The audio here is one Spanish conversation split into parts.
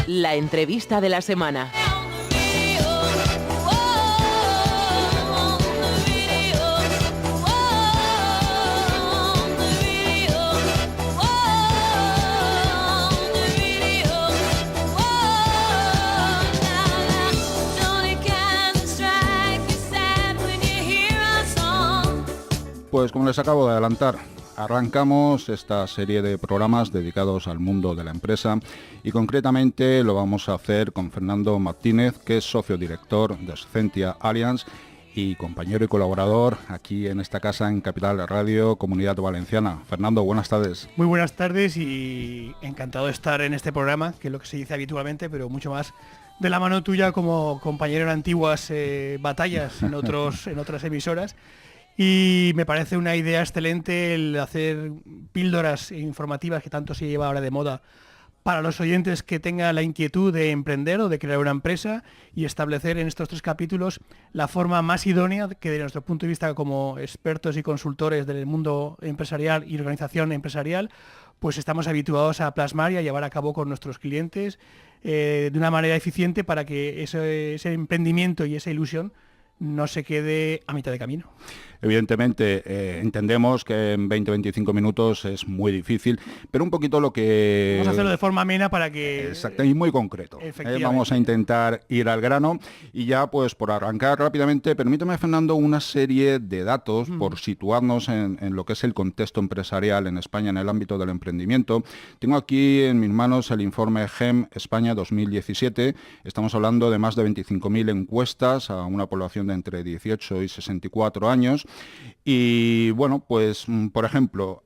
La entrevista de la semana. Pues como les acabo de adelantar, arrancamos esta serie de programas dedicados al mundo de la empresa y concretamente lo vamos a hacer con Fernando Martínez, que es socio director de Scentia Alliance y compañero y colaborador aquí en esta casa en Capital Radio, Comunidad Valenciana. Fernando, buenas tardes. Muy buenas tardes y encantado de estar en este programa, que es lo que se dice habitualmente, pero mucho más de la mano tuya como compañero en antiguas batallas en otras emisoras. Y me parece una idea excelente el hacer píldoras informativas que tanto se lleva ahora de moda para los oyentes que tengan la inquietud de emprender o de crear una empresa y establecer en estos 3 capítulos la forma más idónea que desde nuestro punto de vista como expertos y consultores del mundo empresarial y organización empresarial, pues estamos habituados a plasmar y a llevar a cabo con nuestros clientes de una manera eficiente para que ese emprendimiento y esa ilusión no se quede a mitad de camino. Evidentemente, entendemos que en 20-25 minutos es muy difícil, pero un poquito lo que... Vamos a hacerlo de forma amena para que... Exacto, y muy concreto. Vamos a intentar ir al grano y ya, pues por arrancar rápidamente, permíteme, Fernando, una serie de datos por situarnos en lo que es el contexto empresarial en España en el ámbito del emprendimiento. Tengo aquí en mis manos el informe GEM España 2017. Estamos hablando de más de 25.000 encuestas a una población de entre 18 y 64 años. Y bueno, pues por ejemplo,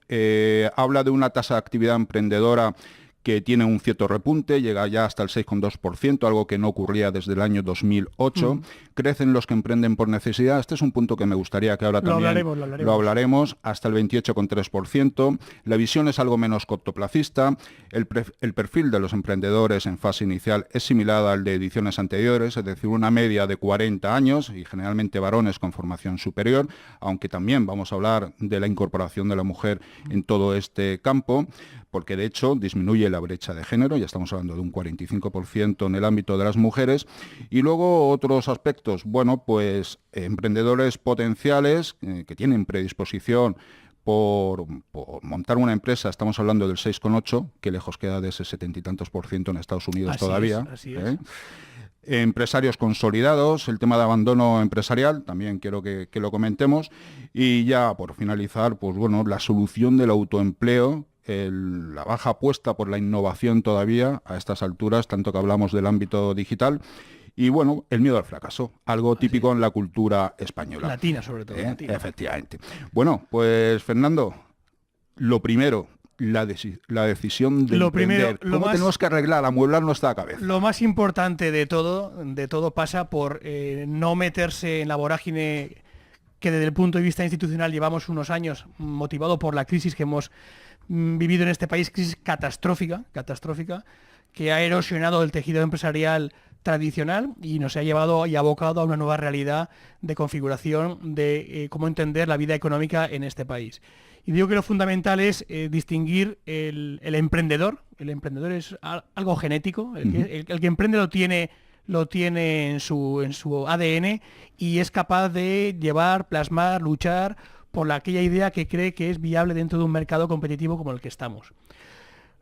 habla de una tasa de actividad emprendedora que tiene un cierto repunte, llega ya hasta el 6,2%, algo que no ocurría desde el año 2008. Crecen los que emprenden por necesidad. Este es un punto que me gustaría que ahora también lo hablaremos, hasta el 28,3%. La visión es algo menos cortoplacista. El perfil de los emprendedores en fase inicial es similar al de ediciones anteriores, es decir, una media de 40 años y generalmente varones con formación superior, aunque también vamos a hablar de la incorporación de la mujer en todo este campo, porque de hecho disminuye la brecha de género, ya estamos hablando de un 45% en el ámbito de las mujeres. Y luego otros aspectos, bueno, pues emprendedores potenciales que tienen predisposición por montar una empresa, estamos hablando del 6,8%, que lejos queda de ese 70 y tantos % en Estados Unidos todavía. Así es. Empresarios consolidados, el tema de abandono empresarial, también quiero que lo comentemos. Y ya por finalizar, pues bueno, la solución del autoempleo, la baja apuesta por la innovación todavía a estas alturas, tanto que hablamos del ámbito digital, y bueno, el miedo al fracaso, algo típico en la cultura española. Latina sobre todo. Latina. Efectivamente. Bueno, pues Fernando, lo primero, la decisión de emprender. ¿Cómo tenemos que arreglar, amueblar nuestra cabeza? Lo más importante de todo pasa por no meterse en la vorágine que desde el punto de vista institucional llevamos unos años, motivado por la crisis que hemos vivido en este país, crisis catastrófica, que ha erosionado el tejido empresarial tradicional y nos ha llevado y abocado a una nueva realidad de configuración de cómo entender la vida económica en este país. Y digo que lo fundamental es distinguir el emprendedor. El emprendedor es algo genético, el que emprende lo tiene en su ADN y es capaz de llevar, plasmar, luchar por aquella idea que cree que es viable dentro de un mercado competitivo como el que estamos.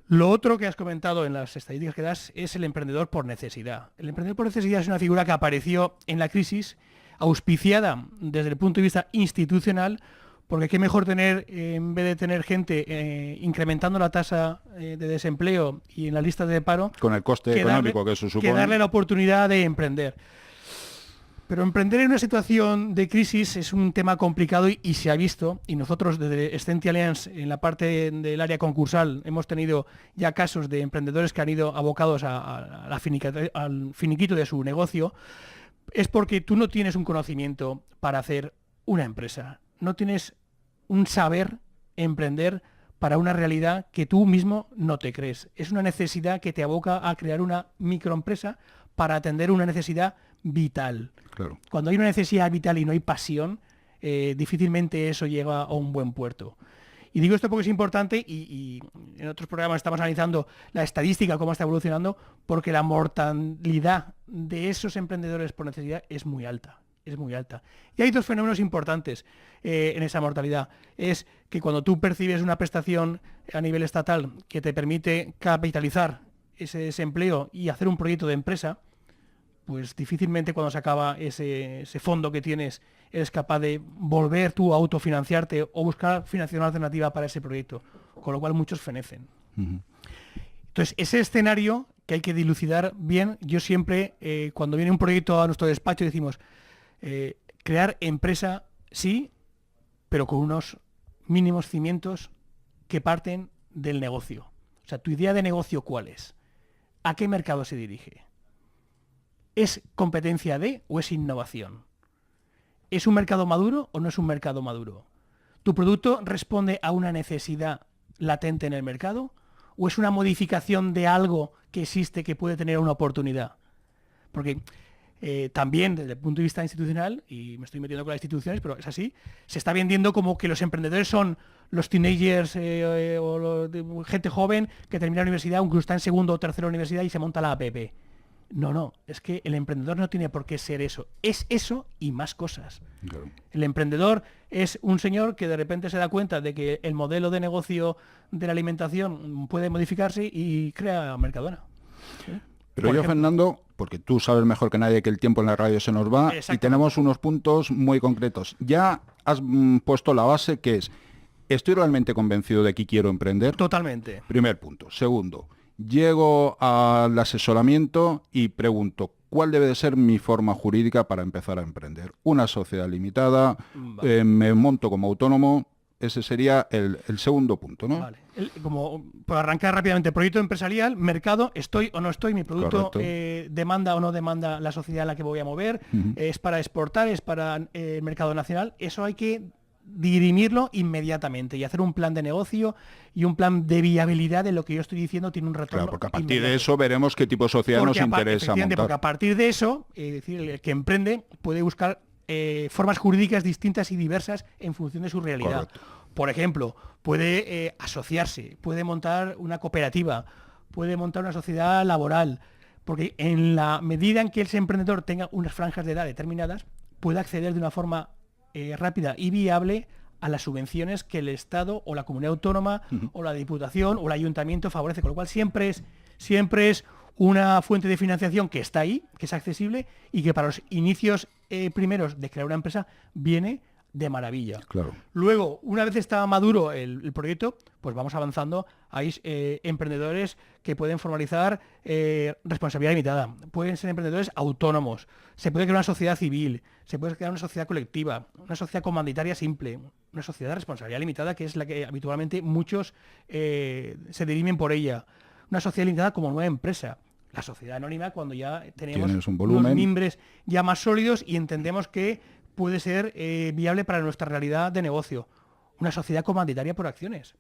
Lo otro que has comentado en las estadísticas que das es el emprendedor por necesidad. El emprendedor por necesidad es una figura que apareció en la crisis, auspiciada desde el punto de vista institucional, porque qué mejor tener, en vez de tener gente incrementando la tasa de desempleo y en la lista de paro, con el coste económico que eso supone, que darle la oportunidad de emprender. Pero emprender en una situación de crisis es un tema complicado y se ha visto, y nosotros desde Scentia Alliance, en la parte del área concursal, hemos tenido ya casos de emprendedores que han ido abocados al finiquito de su negocio, es porque tú no tienes un conocimiento para hacer una empresa, no tienes un saber emprender para una realidad que tú mismo no te crees. Es una necesidad que te aboca a crear una microempresa para atender una necesidad vital. Claro. Cuando hay una necesidad vital y no hay pasión, difícilmente eso llega a un buen puerto. Y digo esto porque es importante y en otros programas estamos analizando la estadística, cómo está evolucionando, porque la mortalidad de esos emprendedores por necesidad es muy alta. Es muy alta. Y hay dos fenómenos importantes en esa mortalidad. Es que cuando tú percibes una prestación a nivel estatal que te permite capitalizar ese desempleo y hacer un proyecto de empresa, pues difícilmente cuando se acaba ese fondo que tienes eres capaz de volver tú a autofinanciarte o buscar financiación alternativa para ese proyecto, con lo cual muchos fenecen. Entonces, ese escenario que hay que dilucidar bien, yo siempre, cuando viene un proyecto a nuestro despacho, decimos, crear empresa sí, pero con unos mínimos cimientos que parten del negocio. O sea, ¿tu idea de negocio cuál es? ¿A qué mercado se dirige? ¿Es competencia de o es innovación? ¿Es un mercado maduro o no es un mercado maduro? ¿Tu producto responde a una necesidad latente en el mercado o es una modificación de algo que existe que puede tener una oportunidad? Porque también desde el punto de vista institucional, y me estoy metiendo con las instituciones, pero es así, se está vendiendo como que los emprendedores son los teenagers gente joven que termina la universidad, incluso está en segundo o tercera universidad y se monta la APP. No, es que el emprendedor no tiene por qué ser eso. Es eso y más cosas. Claro. El emprendedor es un señor que de repente se da cuenta de que el modelo de negocio de la alimentación puede modificarse y crea Mercadona. ¿Sí? Pero yo, Fernando, porque tú sabes mejor que nadie que el tiempo en la radio se nos va y tenemos unos puntos muy concretos. Ya has puesto la base que es, ¿estoy realmente convencido de que quiero emprender? Totalmente. Primer punto. Segundo, llego al asesoramiento y pregunto, ¿cuál debe de ser mi forma jurídica para empezar a emprender? Una sociedad limitada, vale. Me monto como autónomo. Ese sería el segundo punto, ¿no? Vale. Como por arrancar rápidamente, proyecto empresarial, mercado, estoy o no estoy, mi producto demanda o no demanda la sociedad a la que voy a mover, es para exportar, es para el mercado nacional, eso hay que dirimirlo inmediatamente y hacer un plan de negocio y un plan de viabilidad de lo que yo estoy diciendo tiene un retorno. Claro, porque a partir de eso veremos qué tipo de sociedad nos interesa montar. Porque a partir de eso, decir, el que emprende puede buscar formas jurídicas distintas y diversas en función de su realidad. Correcto. Por ejemplo, puede asociarse, puede montar una cooperativa, puede montar una sociedad laboral, porque en la medida en que ese emprendedor tenga unas franjas de edad determinadas, puede acceder de una forma rápida y viable a las subvenciones que el Estado o la comunidad autónoma o la Diputación o el Ayuntamiento favorece, con lo cual siempre es una fuente de financiación que está ahí, que es accesible y que para los inicios primeros de crear una empresa viene de maravilla. Claro. Luego, una vez está maduro el proyecto, pues vamos avanzando. Hay emprendedores que pueden formalizar responsabilidad limitada, pueden ser emprendedores autónomos, se puede crear una sociedad civil, se puede crear una sociedad colectiva, una sociedad comanditaria simple, una sociedad de responsabilidad limitada, que es la que habitualmente muchos se dirimen por ella, una sociedad limitada como nueva empresa. La sociedad anónima cuando ya tenemos unos mimbres ya más sólidos y entendemos que puede ser viable para nuestra realidad de negocio. Una sociedad comanditaria por acciones.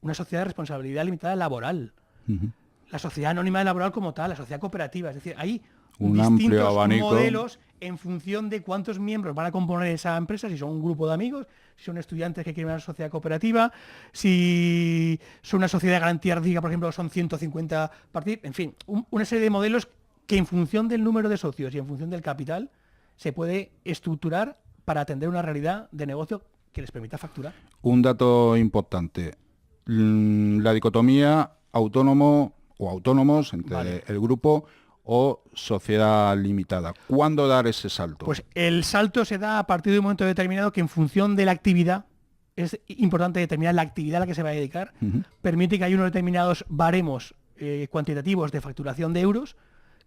Una sociedad de responsabilidad limitada laboral. La sociedad anónima laboral como tal, la sociedad cooperativa. Es decir, hay distintos modelos en función de cuántos miembros van a componer esa empresa, si son un grupo de amigos, si son estudiantes que quieren una sociedad cooperativa, si son una sociedad de garantía rígida, por ejemplo, son 150 partidos, en fin, una serie de modelos que en función del número de socios y en función del capital se puede estructurar para atender una realidad de negocio que les permita facturar. Un dato importante, la dicotomía autónomo o autónomos entre el grupo o sociedad limitada. ¿Cuándo dar ese salto? Pues el salto se da a partir de un momento determinado que en función de la actividad, es importante determinar la actividad a la que se va a dedicar, permite que haya unos determinados baremos cuantitativos de facturación de euros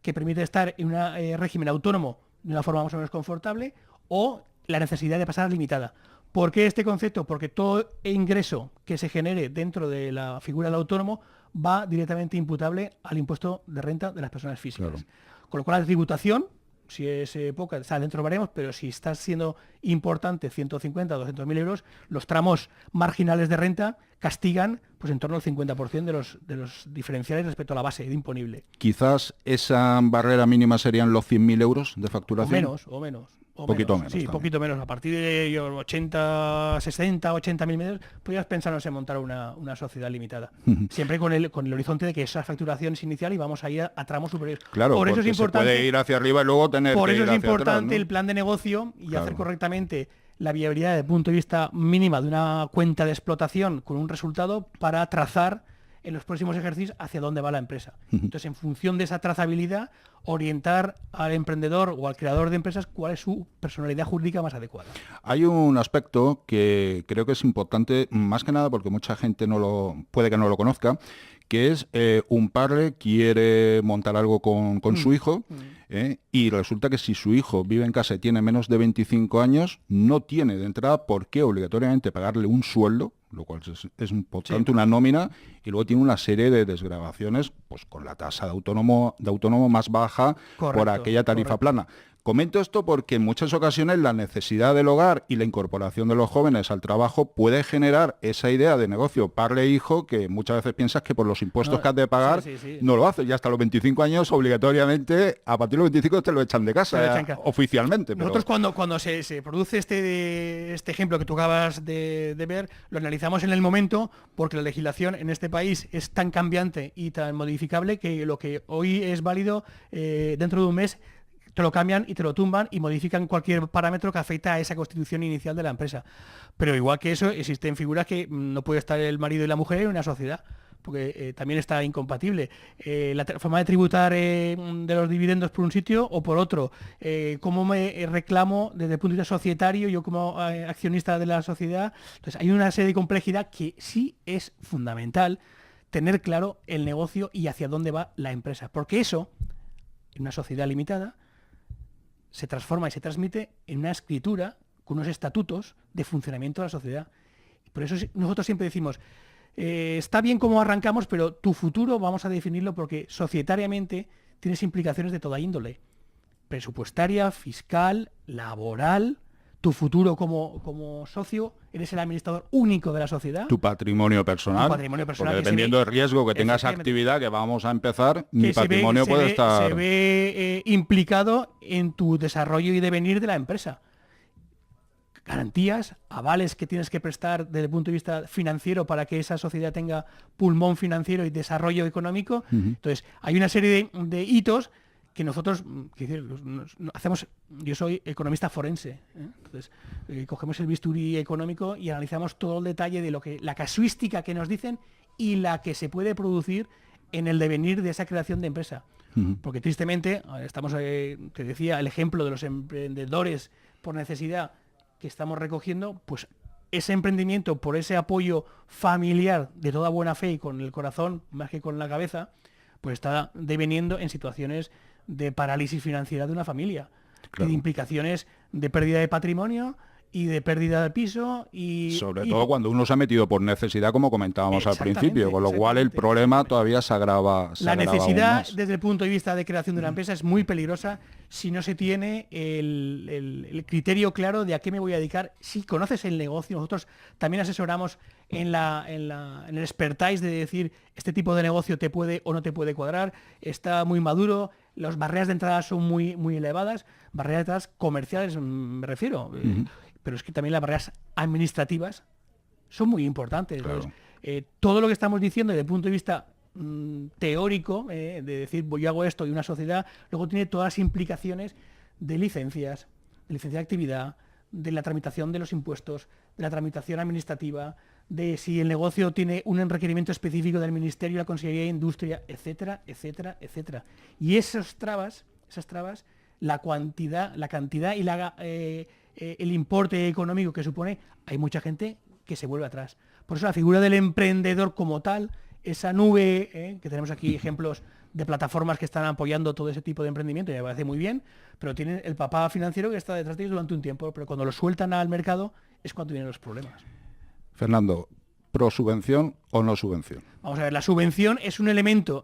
que permite estar en un régimen autónomo de una forma más o menos confortable o la necesidad de pasar a limitada. ¿Por qué este concepto? Porque todo ingreso que se genere dentro de la figura del autónomo va directamente imputable al impuesto de renta de las personas físicas. Claro. Con lo cual la tributación, si es poca, está dentro de baremos, pero si está siendo importante 150 o 200.000 euros, los tramos marginales de renta castigan pues en torno al 50% de los diferenciales respecto a la base de imponible. Quizás esa barrera mínima serían los 100.000 euros de facturación. O menos. Poquito menos. Sí, también. poquito menos. A partir de 80, 60, 80.000 metros, podrías pensarnos en montar una sociedad limitada. Siempre con el horizonte de que esa facturación es inicial y vamos a ir a tramos superiores. Claro, por eso es importante, se puede ir hacia arriba y luego tener por que eso ir es hacia importante atrás, ¿no? el plan de negocio y Claro. hacer correctamente la viabilidad desde el punto de vista mínima de una cuenta de explotación con un resultado para trazar en los próximos ejercicios hacia dónde va la empresa. Entonces, en función de esa trazabilidad, orientar al emprendedor o al creador de empresas cuál es su personalidad jurídica más adecuada. Hay un aspecto que creo que es importante, más que nada porque mucha gente puede que no lo conozca, que es un padre quiere montar algo con su hijo y resulta que si su hijo vive en casa y tiene menos de 25 años, no tiene de entrada por qué obligatoriamente pagarle un sueldo, lo cual es importante, una nómina, y luego tiene una serie de desgravaciones pues con la tasa de autónomo más baja por aquella tarifa plana. Comento esto porque en muchas ocasiones la necesidad del hogar y la incorporación de los jóvenes al trabajo puede generar esa idea de negocio padre-hijo que muchas veces piensas que por los impuestos que has de pagar no lo haces. Y hasta los 25 años obligatoriamente, a partir de los 25 te lo echan de casa, oficialmente. Nosotros cuando se produce este ejemplo que tú acabas de ver, lo analizamos en el momento porque la legislación en este país es tan cambiante y tan modificable que lo que hoy es válido dentro de un mes te lo cambian y te lo tumban y modifican cualquier parámetro que afecta a esa constitución inicial de la empresa. Pero igual que eso, existen figuras que no puede estar el marido y la mujer en una sociedad, porque también está incompatible. La forma de tributar de los dividendos por un sitio o por otro. Cómo me reclamo desde el punto de vista societario, yo como accionista de la sociedad. Entonces hay una serie de complejidad que sí es fundamental tener claro el negocio y hacia dónde va la empresa. Porque eso, en una sociedad limitada, se transforma y se transmite en una escritura con unos estatutos de funcionamiento de la sociedad. Por eso nosotros siempre decimos, está bien cómo arrancamos, pero tu futuro vamos a definirlo porque societariamente tienes implicaciones de toda índole. Presupuestaria, fiscal, laboral. Tu futuro como socio, eres el administrador único de la sociedad. Tu patrimonio personal. Porque dependiendo del riesgo que tengas actividad, que vamos a empezar, mi patrimonio puede estar... Se ve implicado en tu desarrollo y devenir de la empresa. Garantías, avales que tienes que prestar desde el punto de vista financiero para que esa sociedad tenga pulmón financiero y desarrollo económico. Entonces, hay una serie de hitos que nosotros hacemos. Yo soy economista forense, entonces cogemos el bisturí económico y analizamos todo el detalle de la casuística que nos dicen y la que se puede producir en el devenir de esa creación de empresa. Porque tristemente, te decía, el ejemplo de los emprendedores por necesidad que estamos recogiendo, pues ese emprendimiento por ese apoyo familiar de toda buena fe y con el corazón más que con la cabeza, pues está deveniendo en situaciones de parálisis financiera de una familia, y de implicaciones de pérdida de patrimonio y de pérdida de piso y sobre todo cuando uno se ha metido por necesidad, como comentábamos al principio, con lo cual el problema todavía se agrava. La necesidad desde el punto de vista de creación de una empresa es muy peligrosa si no se tiene el criterio claro de a qué me voy a dedicar. Si conoces el negocio, nosotros también asesoramos en el expertise de decir este tipo de negocio te puede o no te puede cuadrar, está muy maduro, las barreras de entrada son muy, muy elevadas, barreras de entradas comerciales me refiero, pero es que también las barreras administrativas son muy importantes. Claro. Entonces, todo lo que estamos diciendo desde el punto de vista teórico, de decir yo hago esto y una sociedad, luego tiene todas las implicaciones de licencias, de licencia de actividad, de la tramitación de los impuestos, de la tramitación administrativa, de si el negocio tiene un requerimiento específico del Ministerio, la Consejería de Industria, etcétera, etcétera, etcétera. Y esas trabas, la cantidad y el importe económico que supone, hay mucha gente que se vuelve atrás. Por eso la figura del emprendedor como tal, esa nube, que tenemos aquí ejemplos de plataformas que están apoyando todo ese tipo de emprendimiento, y me parece muy bien, pero tienen el papá financiero que está detrás de ellos durante un tiempo, pero cuando lo sueltan al mercado es cuando vienen los problemas. Fernando, ¿pro subvención o no subvención? Vamos a ver, la subvención es un elemento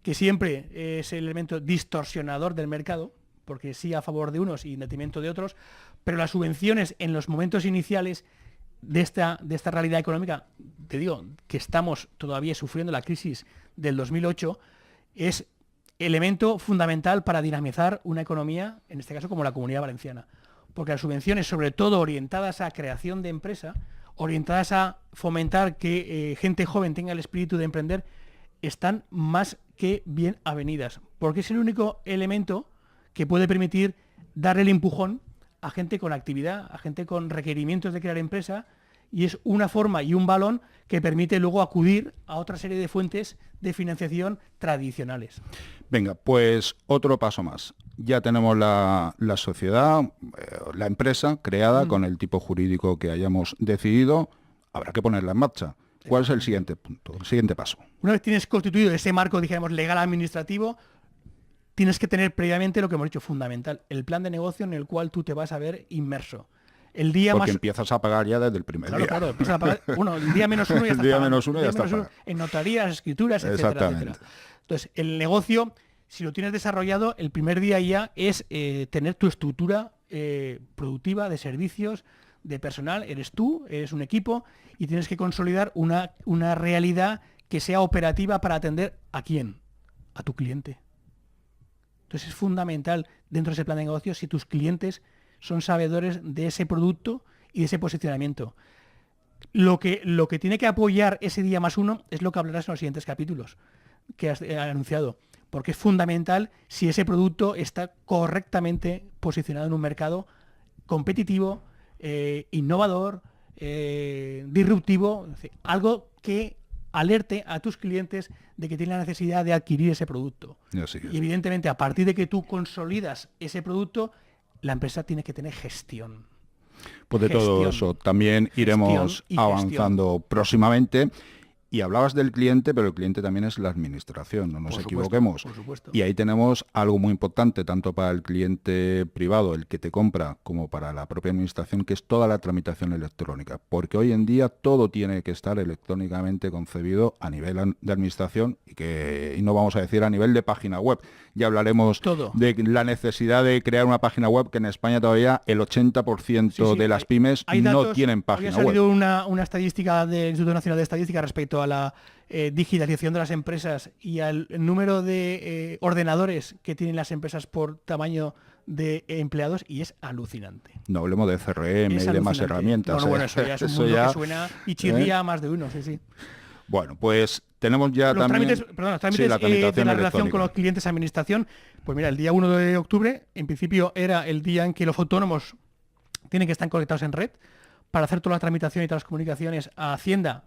que siempre es el elemento distorsionador del mercado, porque sí a favor de unos y en detrimento de otros, pero las subvenciones en los momentos iniciales de esta realidad económica, te digo, que estamos todavía sufriendo la crisis del 2008, es elemento fundamental para dinamizar una economía, en este caso como la Comunidad Valenciana. Porque las subvenciones, sobre todo orientadas a creación de empresa, orientadas a fomentar que gente joven tenga el espíritu de emprender, están más que bien avenidas. Porque es el único elemento que puede permitir darle el empujón a gente con actividad, a gente con requerimientos de crear empresa, y es una forma y un balón que permite luego acudir a otra serie de fuentes de financiación tradicionales. Venga, pues otro paso más. Ya tenemos la sociedad, la empresa creada con el tipo jurídico que hayamos decidido. Habrá que ponerla en marcha. ¿Cuál es el siguiente punto, el siguiente paso? Una vez tienes constituido ese marco, dijéramos, legal administrativo, tienes que tener previamente lo que hemos dicho, fundamental, el plan de negocio en el cual tú te vas a ver inmerso. El día Porque más... empiezas a pagar ya desde el primer día. Claro, empiezas a pagar. Bueno, el día menos uno ya está El día pagando. menos uno ya está pagando. En notarías, escrituras, etcétera, Exactamente. etcétera. Entonces, el negocio, si lo tienes desarrollado, el primer día ya es tener tu estructura productiva de servicios, de personal. Eres tú, eres un equipo y tienes que consolidar una realidad que sea operativa para atender ¿a quién? A tu cliente. Entonces es fundamental dentro de ese plan de negocio si tus clientes son sabedores de ese producto y de ese posicionamiento. Lo que tiene que apoyar ese día más uno es lo que hablarás en los siguientes capítulos que has anunciado, porque es fundamental si ese producto está correctamente posicionado en un mercado competitivo, innovador, disruptivo, es decir, algo que alerte a tus clientes de que tienen la necesidad de adquirir ese producto. Y evidentemente, a partir de que tú consolidas ese producto, la empresa tiene que tener gestión. Pues de todo eso también iremos avanzando próximamente. Y hablabas del cliente, pero el cliente también es la administración, no nos equivoquemos. Por supuesto. Y ahí tenemos algo muy importante, tanto para el cliente privado, el que te compra, como para la propia administración, que es toda la tramitación electrónica. Porque hoy en día todo tiene que estar electrónicamente concebido a nivel de administración y no vamos a decir a nivel de página web. Ya hablaremos de la necesidad de crear una página web, que en España todavía el 80% de las pymes no tienen página web. Ha salido una estadística del Instituto Nacional de Estadística respecto a la digitalización de las empresas y al número de ordenadores que tienen las empresas por tamaño de empleados, y es alucinante. No hablemos de CRM y demás herramientas. Bueno, eso ya es un mundo que suena y chirría a más de uno, sí. Bueno, pues tenemos ya los también... los trámites de la relación con los clientes de administración. Pues mira, el día 1 de octubre, en principio era el día en que los autónomos tienen que estar conectados en red para hacer toda la tramitación y todas las comunicaciones a Hacienda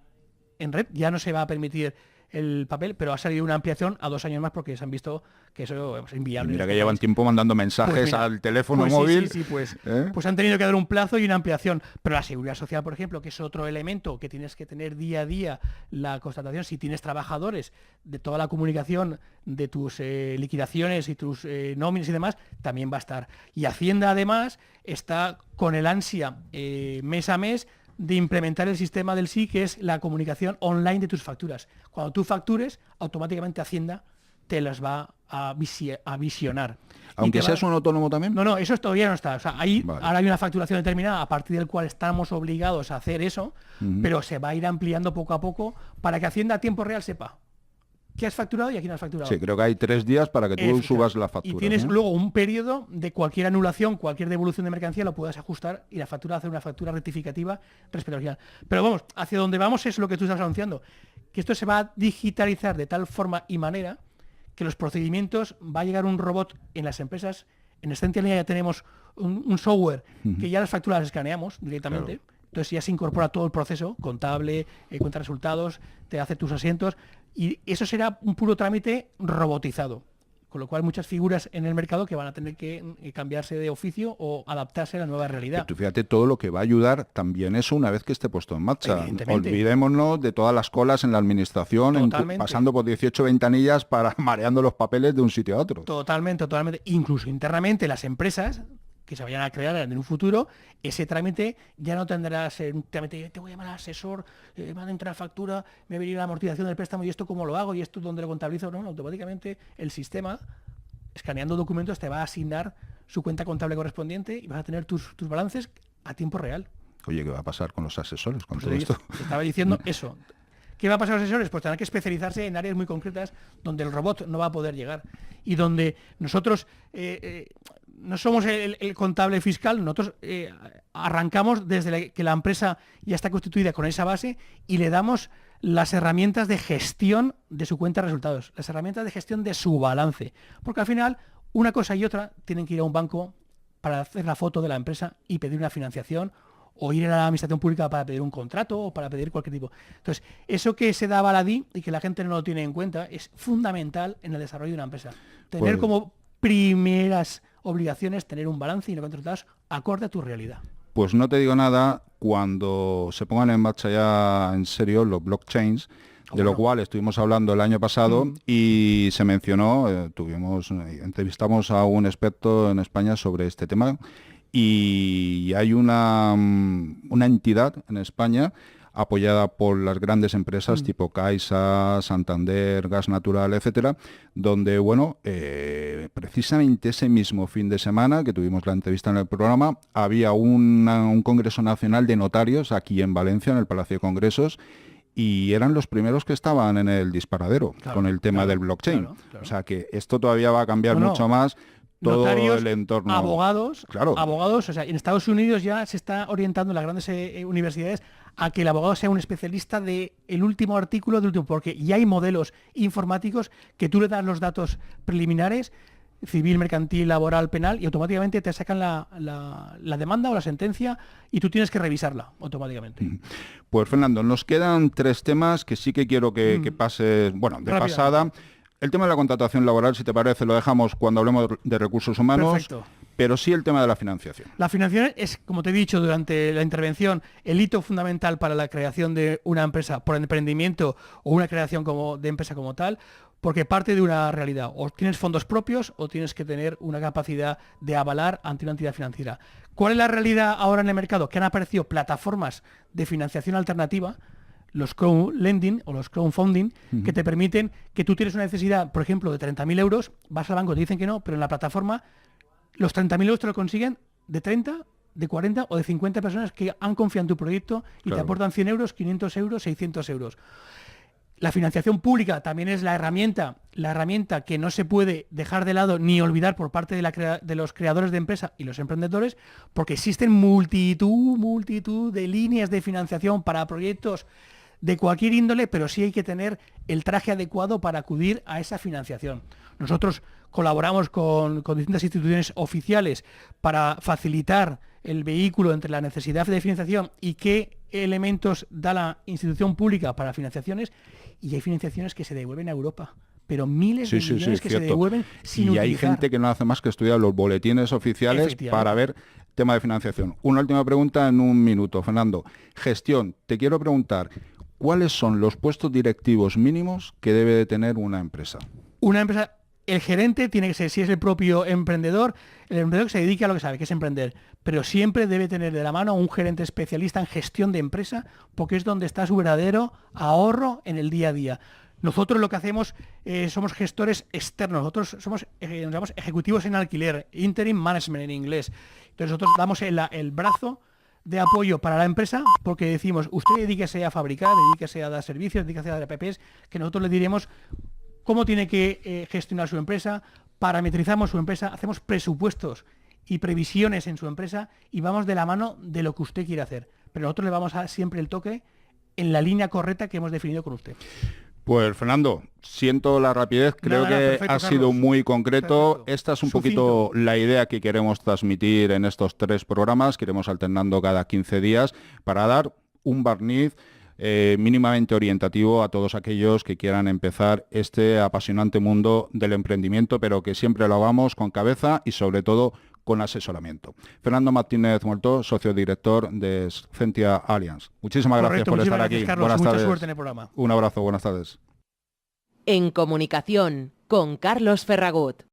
en red. Ya no se va a permitir el papel, pero ha salido una ampliación a 2 años más porque se han visto que eso es inviable. Y mira que llevan tiempo mandando mensajes al teléfono móvil. Pues han tenido que dar un plazo y una ampliación. Pero la seguridad social, por ejemplo, que es otro elemento que tienes que tener día a día, la constatación, si tienes trabajadores, de toda la comunicación de tus liquidaciones y tus nóminas y demás, también va a estar. Y Hacienda, además, está con el ansia mes a mes de implementar el sistema del SI, que es la comunicación online de tus facturas. Cuando tú factures, automáticamente Hacienda te las va a visionar. ¿Aunque seas un autónomo también? No, eso todavía no está. O sea, ahora hay una facturación determinada a partir del cual estamos obligados a hacer eso, pero se va a ir ampliando poco a poco para que Hacienda a tiempo real sepa qué has facturado y a quién has facturado. Sí, creo que hay 3 días para que tú subas la factura. Y tienes luego un periodo de cualquier anulación, cualquier devolución de mercancía, lo puedas ajustar y la factura hacer una factura rectificativa respecto al original. Pero vamos, hacia donde vamos es lo que tú estás anunciando, que esto se va a digitalizar de tal forma y manera que los procedimientos, va a llegar un robot en las empresas. En Excentia ya tenemos un software que ya las facturas las escaneamos directamente. Claro. Entonces ya se incorpora todo el proceso contable, cuenta resultados, te hace tus asientos, y eso será un puro trámite robotizado. Con lo cual muchas figuras en el mercado que van a tener que cambiarse de oficio o adaptarse a la nueva realidad. Pero tú fíjate todo lo que va a ayudar también eso una vez que esté puesto en marcha. Olvidémonos de todas las colas en la administración, pasando por 18 ventanillas para mareando los papeles de un sitio a otro. Totalmente. Incluso internamente las empresas que se vayan a crear en un futuro, ese trámite ya no tendrá que ser un trámite, te voy a llamar al asesor, va a entrar factura, me va a venir la amortización del préstamo y esto cómo lo hago y esto dónde lo contabilizo. No, automáticamente el sistema, escaneando documentos, te va a asignar su cuenta contable correspondiente y vas a tener tus balances a tiempo real. Oye, ¿qué va a pasar con los asesores con todo esto? Te estaba diciendo eso, ¿Qué va a pasar a los asesores? Pues tendrán que especializarse en áreas muy concretas donde el robot no va a poder llegar y donde nosotros no somos el contable fiscal, nosotros arrancamos desde que la empresa ya está constituida con esa base y le damos las herramientas de gestión de su cuenta de resultados, las herramientas de gestión de su balance, porque al final una cosa y otra tienen que ir a un banco para hacer la foto de la empresa y pedir una financiación, o ir a la administración pública para pedir un contrato o para pedir cualquier tipo. Entonces, eso que se da baladí y que la gente no lo tiene en cuenta es fundamental en el desarrollo de una empresa. Tener como primeras obligaciones, tener un balance y no contratados acorde a tu realidad. Pues no te digo nada cuando se pongan en marcha ya en serio los blockchains, de lo cual estuvimos hablando el año pasado y se mencionó, entrevistamos a un experto en España sobre este tema y hay una entidad en España apoyada por las grandes empresas tipo Caixa, Santander, Gas Natural, etcétera, donde, precisamente ese mismo fin de semana que tuvimos la entrevista en el programa, había un Congreso Nacional de Notarios aquí en Valencia, en el Palacio de Congresos, y eran los primeros que estaban en el disparadero con el tema del blockchain. O sea que esto todavía va a cambiar mucho más. Todo Notarios, el entorno. abogados, o sea, en Estados Unidos ya se está orientando en las grandes universidades a que el abogado sea un especialista del último artículo, porque ya hay modelos informáticos que tú le das los datos preliminares, civil, mercantil, laboral, penal, y automáticamente te sacan la demanda o la sentencia y tú tienes que revisarla automáticamente. Pues Fernando, nos quedan 3 temas que sí que quiero que pases, de pasada. El tema de la contratación laboral, si te parece, lo dejamos cuando hablemos de recursos humanos. Perfecto. Pero sí el tema de la financiación. La financiación es, como te he dicho durante la intervención, el hito fundamental para la creación de una empresa por emprendimiento o una creación de empresa como tal, porque parte de una realidad. O tienes fondos propios o tienes que tener una capacidad de avalar ante una entidad financiera. ¿Cuál es la realidad ahora en el mercado? Que han aparecido plataformas de financiación alternativa, los crowdlending o los crowdfunding, que te permiten que tú tienes una necesidad, por ejemplo, de 30.000 euros, vas al banco, te dicen que no, pero en la plataforma los 30.000 euros te lo consiguen de 30, de 40 o de 50 personas que han confiado en tu proyecto y te aportan 100 euros, 500 euros, 600 euros. La financiación pública también es la herramienta que no se puede dejar de lado ni olvidar por parte de los creadores de empresa y los emprendedores, porque existen multitud de líneas de financiación para proyectos de cualquier índole, pero sí hay que tener el traje adecuado para acudir a esa financiación. Nosotros colaboramos con distintas instituciones oficiales para facilitar el vehículo entre la necesidad de financiación y qué elementos da la institución pública para financiaciones, y hay financiaciones que se devuelven a Europa, pero miles de millones que se devuelven sin utilizar. Y hay gente que no hace más que estudiar los boletines oficiales para ver tema de financiación. Una última pregunta en un minuto, Fernando. Gestión, te quiero preguntar, ¿cuáles son los puestos directivos mínimos que debe de tener una empresa? Una empresa, el gerente tiene que ser, si es el propio emprendedor, el emprendedor que se dedique a lo que sabe, que es emprender, pero siempre debe tener de la mano a un gerente especialista en gestión de empresa, porque es donde está su verdadero ahorro en el día a día. Nosotros lo que hacemos somos gestores externos, nosotros somos nos llamamos ejecutivos en alquiler, interim management en inglés. Entonces nosotros damos el brazo de apoyo para la empresa, porque decimos, usted dedíquese a fabricar, dedíquese a dar servicios, dedíquese a dar PPs, que nosotros le diremos cómo tiene que gestionar su empresa, parametrizamos su empresa, hacemos presupuestos y previsiones en su empresa y vamos de la mano de lo que usted quiere hacer. Pero nosotros le vamos a dar siempre el toque en la línea correcta que hemos definido con usted. Pues Fernando, siento la rapidez, creo que ha sido muy concreto. Perfecto. Esta es un poquito la idea que queremos transmitir en estos 3 programas, que iremos alternando cada 15 días para dar un barniz mínimamente orientativo a todos aquellos que quieran empezar este apasionante mundo del emprendimiento, pero que siempre lo hagamos con cabeza y sobre todo con asesoramiento. Fernando Martínez Moltó, socio director de Scentia Alliance. Muchísimas gracias por estar aquí. Carlos, buenas mucha tardes. suerte en el programa. Un abrazo, buenas tardes. En comunicación con Carlos Ferragut.